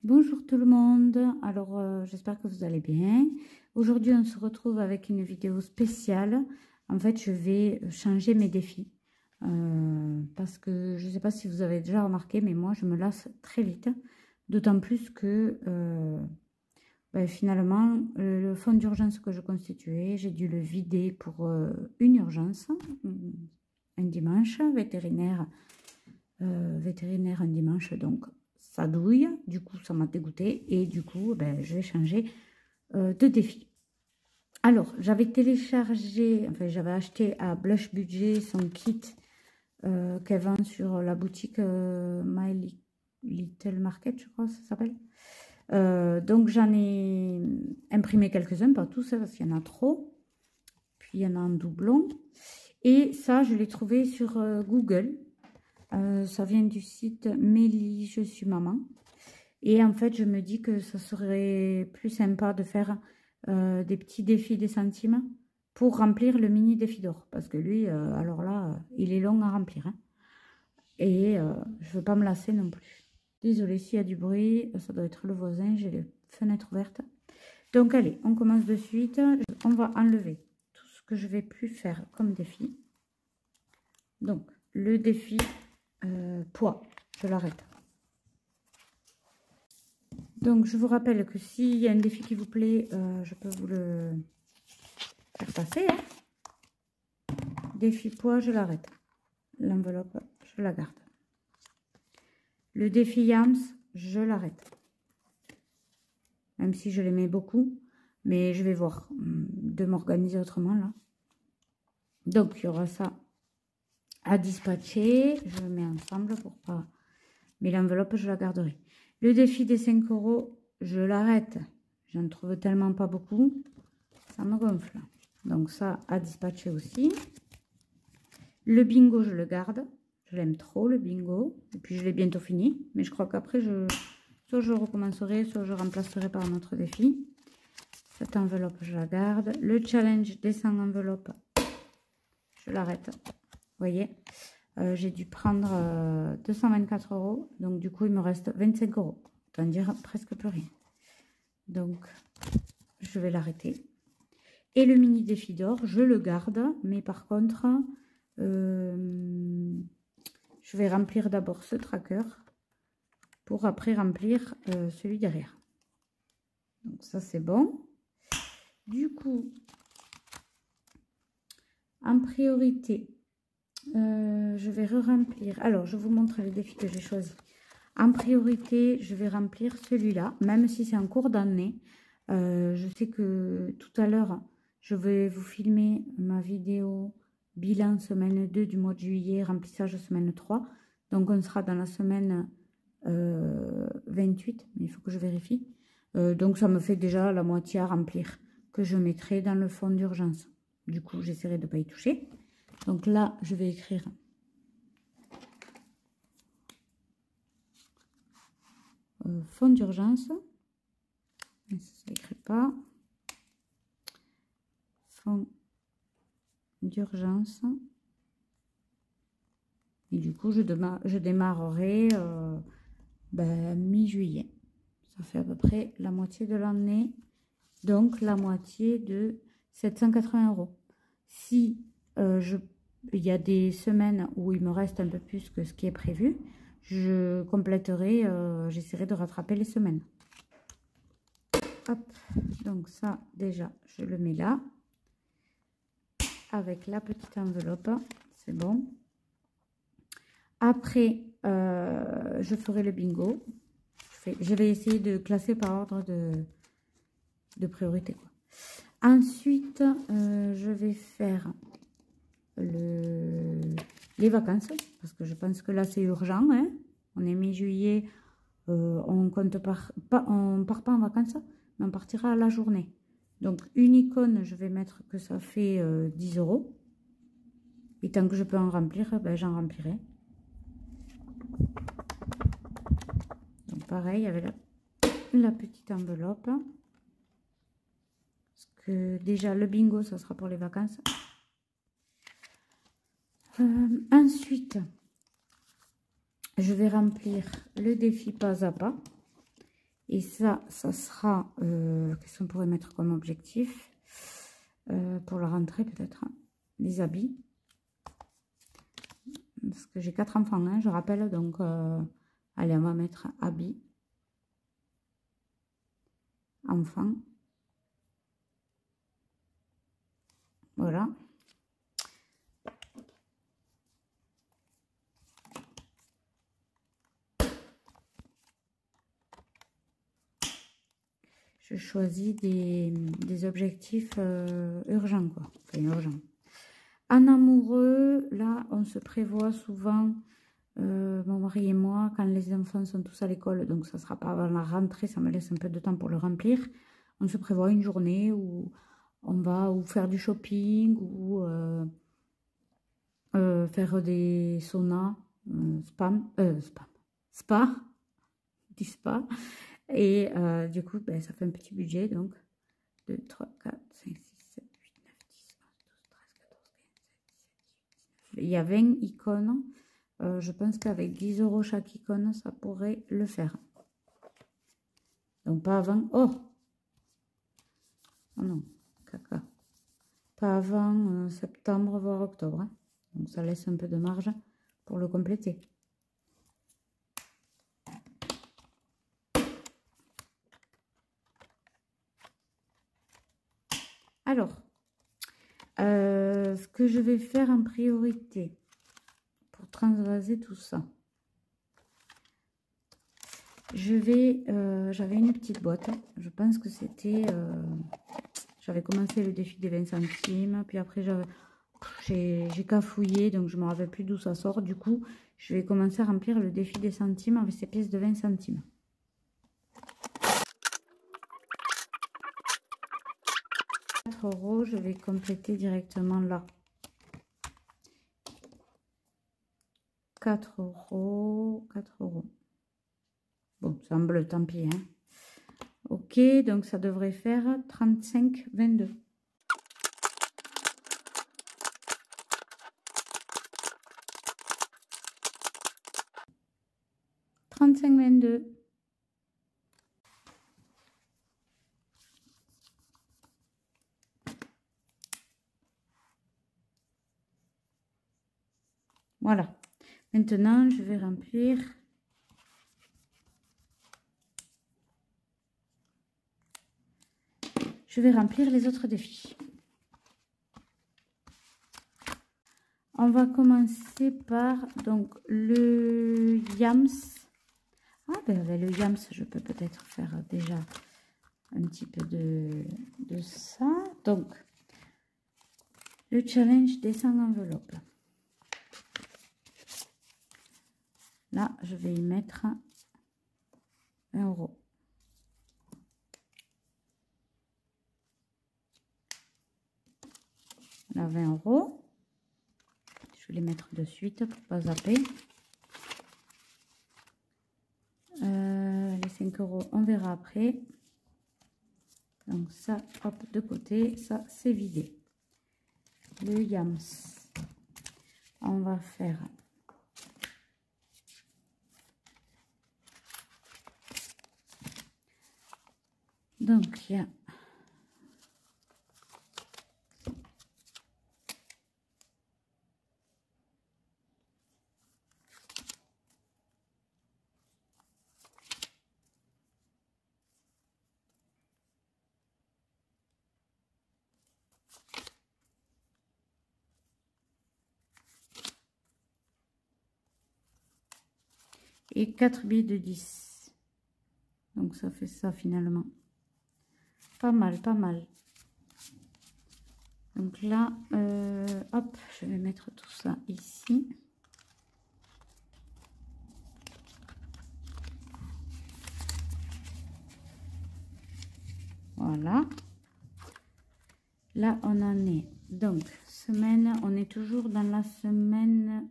Bonjour tout le monde, alors j'espère que vous allez bien. Aujourd'hui on se retrouve avec une vidéo spéciale. En fait je vais changer mes défis parce que je ne sais pas si vous avez déjà remarqué, mais moi je me lasse très vite. D'autant plus que finalement le fonds d'urgence que je constituais, j'ai dû le vider pour une urgence, un dimanche, vétérinaire un dimanche, donc ça douille, du coup ça m'a dégoûté et du coup je vais changer de défi. Alors j'avais téléchargé, enfin j'avais acheté à Blush Budget son kit qu'elle vend sur la boutique My Little Market, je crois que ça s'appelle. Donc j'en ai imprimé quelques-uns, pas tous parce qu'il y en a trop, puis il y en a en doublon, et ça je l'ai trouvé sur Google. Ça vient du site Mélie, je suis maman. Et en fait, je me dis que ça serait plus sympa de faire des petits défis des centimes pour remplir le mini défi d'or. Parce que lui, alors là, il est long à remplir. Hein. Et je ne veux pas me lasser non plus. Désolée s'il y a du bruit, ça doit être le voisin, j'ai les fenêtres ouvertes. Donc allez, on commence de suite. On va enlever tout ce que je ne vais plus faire comme défi. Donc, le défi poids, je l'arrête. Donc je vous rappelle que s'il y a un défi qui vous plaît, je peux vous le faire passer. Hein. Défi poids, je l'arrête. L'enveloppe, je la garde. Le défi Yams, je l'arrête. Même si je l'aimais beaucoup, mais je vais voir de m'organiser autrement là. Donc il y aura ça à dispatcher. Je le mets ensemble pour pas... Mais l'enveloppe, je la garderai. Le défi des 5 €, je l'arrête. J'en trouve tellement pas beaucoup. Ça me gonfle. Donc ça, à dispatcher aussi. Le bingo, je le garde. Je l'aime trop, le bingo. Et puis, je l'ai bientôt fini. Mais je crois qu'après, soit je recommencerai, soit je remplacerai par un autre défi. Cette enveloppe, je la garde. Le challenge des 100 enveloppes, je l'arrête. Vous voyez, j'ai dû prendre 224 €. Donc, du coup, il me reste 25 €. Autant dire presque plus rien. Donc, je vais l'arrêter. Et le mini défi d'or, je le garde. Mais par contre, je vais remplir d'abord ce tracker pour après remplir celui derrière. Donc, ça, c'est bon. Du coup, en priorité, je vais re-remplir. Alors, je vous montre les défis que j'ai choisis. En priorité, je vais remplir celui-là, même si c'est en cours d'année. Je sais que tout à l'heure, je vais vous filmer ma vidéo bilan semaine 2 du mois de juillet, remplissage semaine 3. Donc, on sera dans la semaine 28, mais il faut que je vérifie. Donc, ça me fait déjà la moitié à remplir que je mettrai dans le fonds d'urgence. Du coup, j'essaierai de ne pas y toucher. Donc là, je vais écrire fonds d'urgence. Ça s'écrit pas. Fonds d'urgence. Et du coup, je démarrerai mi-juillet. Ça fait à peu près la moitié de l'année. Donc, la moitié de 780 €. Si il y a des semaines où il me reste un peu plus que ce qui est prévu, je compléterai, j'essaierai de rattraper les semaines. Hop, donc ça, déjà, je le mets là. Avec la petite enveloppe, c'est bon. Après, je ferai le bingo. Je vais essayer de classer par ordre de priorité, quoi. Ensuite, je vais faire les vacances, parce que je pense que là, c'est urgent. Hein. On est mi-juillet, on compte on part pas en vacances, mais on partira à la journée. Donc, une icône, je vais mettre que ça fait 10 €. Et tant que je peux en remplir, j'en remplirai. Donc, pareil, avec la petite enveloppe. Parce que déjà, le bingo, ça sera pour les vacances. Ensuite, je vais remplir le défi pas à pas. Et ça sera, qu'est-ce qu'on pourrait mettre comme objectif pour la rentrée peut-être, hein, les habits. Parce que j'ai 4 enfants, hein, je rappelle, donc allez, on va mettre habits, enfants. Voilà. Je choisis des objectifs urgents, quoi. Enfin, urgents. En amoureux, là, on se prévoit souvent, mon mari et moi, quand les enfants sont tous à l'école, donc ça ne sera pas avant la rentrée, ça me laisse un peu de temps pour le remplir. On se prévoit une journée où on va ou faire du shopping ou faire des saunas, spa, du spa. Et du coup, ben, ça fait un petit budget, donc 2, 3, 4, 5, 6, 7, 8, 9, 10, 11, 12, 13, 14, 15, 16, 17, 18, 19. Il y a 20 icônes. Je pense qu'avec 10 € chaque icône, ça pourrait le faire. Donc pas avant... Oh non, caca. Pas avant septembre, voire octobre. Hein. Donc ça laisse un peu de marge pour le compléter. Alors, ce que je vais faire en priorité pour transvaser tout ça, j'avais une petite boîte, je pense que c'était, j'avais commencé le défi des 20 centimes, puis après j'ai cafouillé, donc je ne me rappelle plus d'où ça sort, du coup, je vais commencer à remplir le défi des centimes avec ces pièces de 20 centimes. €, je vais compléter directement là. 4 €, 4 €. Bon, c'est en bleu, tant pis. Hein. Ok, donc ça devrait faire 35,22. 35,22. Voilà. Maintenant, je vais remplir. Je vais remplir les autres défis. On va commencer par donc le Yams. Ah ben le Yams, je peux peut-être faire déjà un petit peu de ça. Donc, le challenge des 100 enveloppes. Là, je vais y mettre 1 €. Là, 20 €. Je vais les mettre de suite pour ne pas zapper. Les 5 €, on verra après. Donc ça, hop, de côté, ça c'est vidé. Le Yams, on va faire donc il y a et 4 billes de 10. Donc ça fait ça finalement. Pas mal, pas mal. Donc là, hop, je vais mettre tout ça ici. Voilà. Là, on en est. Donc, semaine, on est toujours dans la semaine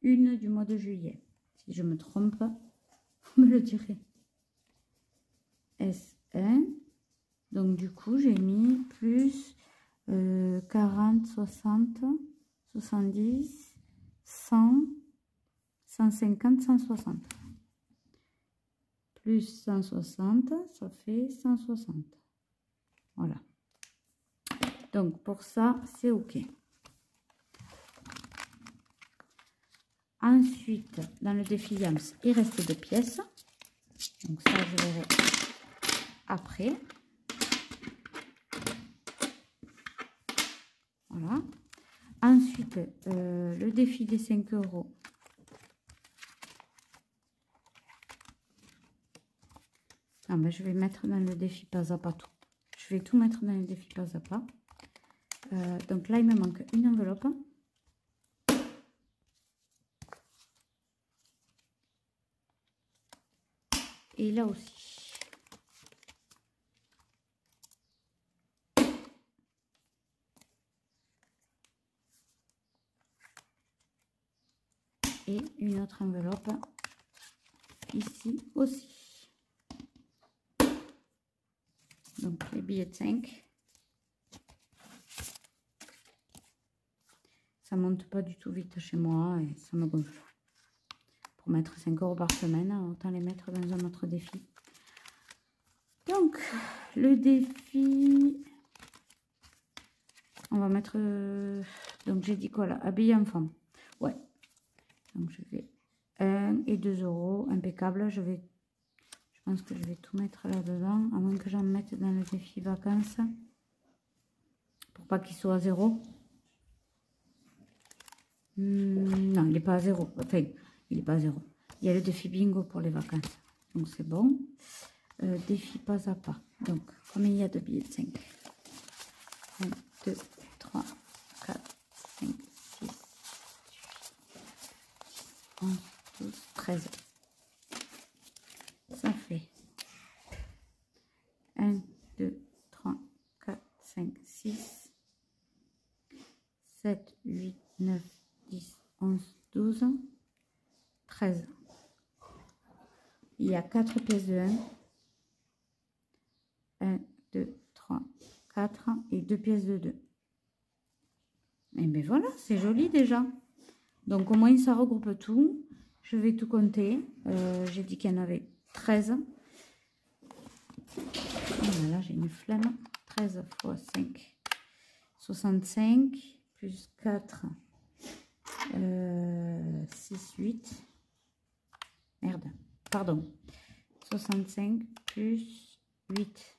1 du mois de juillet. Si je me trompe, vous me le direz. S1. Donc, du coup, j'ai mis plus 40, 60, 70, 100, 150, 160. plus 160, ça fait 160. Voilà. Donc, pour ça, c'est OK. Ensuite, dans le défi Yams, il reste 2 pièces. Donc, ça, je verrai après. Voilà. Ensuite, le défi des 5 €. Ah ben, je vais mettre dans le défi pas à pas tout. Je vais tout mettre dans le défi pas à pas. Donc là, il me manque une enveloppe. Et là aussi. Et une autre enveloppe ici aussi. Donc les billets de 5. Ça monte pas du tout vite chez moi et ça me gonfle. Pour mettre 5 € par semaine, autant les mettre dans un autre défi. Donc, le défi, on va mettre, donc j'ai dit quoi là, habillé enfant. Ouais. Donc je vais 1 et 2 €, impeccable. Je pense que je vais tout mettre là-dedans, à moins que j'en mette dans le défi vacances. Pour pas qu'il soit à 0. Non, il n'est pas à 0. Enfin, il n'est pas à 0. Il y a le défi bingo pour les vacances. Donc c'est bon. Défi pas à pas. Donc, combien il y a de billets de 5? 1, 2, 3, 4, 5, 6, 11, 12, 13. Ça fait 1, 2, 3, 4, 5, 6, 7, 8, 9, 10, 11, 12, 13. Il y a 4 pièces de 1. 1, 2, 3, 4 et 2 pièces de 2. Et bien voilà, c'est joli déjà. Donc au moins ça regroupe tout. Je vais tout compter. J'ai dit qu'il y en avait 13. Oh là, j'ai une flemme. 13 fois 5. 65 plus 4. 6, 8. Merde. Pardon. 65 plus 8.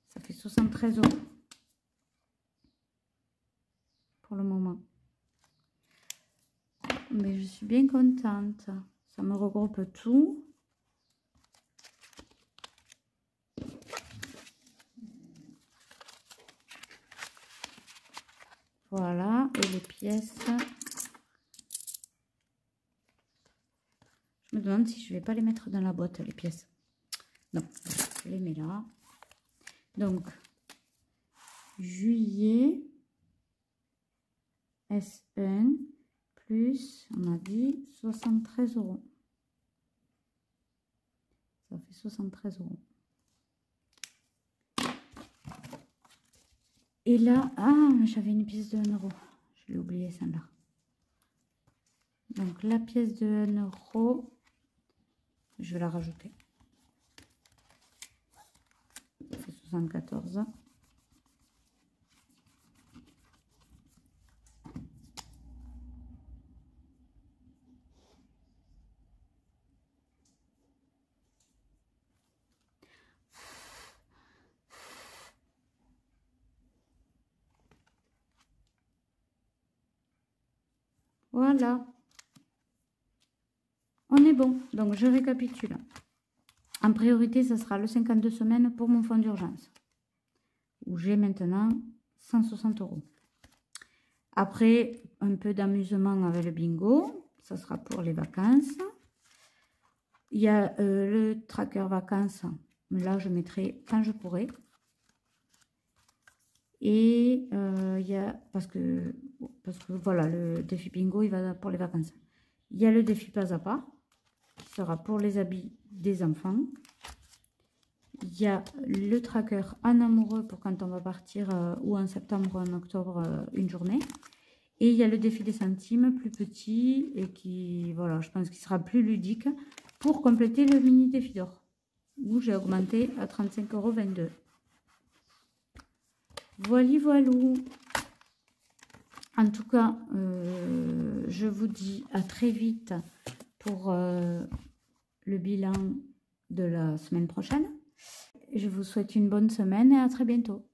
Ça fait 73 € pour le moment. Mais je suis bien contente. Ça me regroupe tout. Voilà. Et les pièces. Je me demande si je vais pas les mettre dans la boîte, les pièces. Non, je les mets là. Donc, juillet, S1, plus, on a dit, 73 €. Ça fait 73 €. Et là, ah, j'avais une pièce de 1 €. Je l'ai oublié celle-là. Donc, la pièce de 1 €, je vais la rajouter. Ça fait 74. Voilà. On est bon. Donc, je récapitule. En priorité, ce sera le 52 semaines pour mon fonds d'urgence, où j'ai maintenant 160 €. Après, un peu d'amusement avec le bingo. Ça sera pour les vacances. Il y a le tracker vacances. Là, je mettrai quand je pourrai. Et il y a, parce que voilà, le défi bingo, il va pour les vacances. Il y a le défi pas à pas, qui sera pour les habits des enfants. Il y a le tracker en amoureux pour quand on va partir ou en septembre ou en octobre une journée. Et il y a le défi des centimes plus petit et qui, voilà, je pense qu'il sera plus ludique pour compléter le mini défi d'or. où j'ai augmenté à 35,22 €. Voilà, voilou. En tout cas, je vous dis à très vite pour le bilan de la semaine prochaine. Je vous souhaite une bonne semaine et à très bientôt.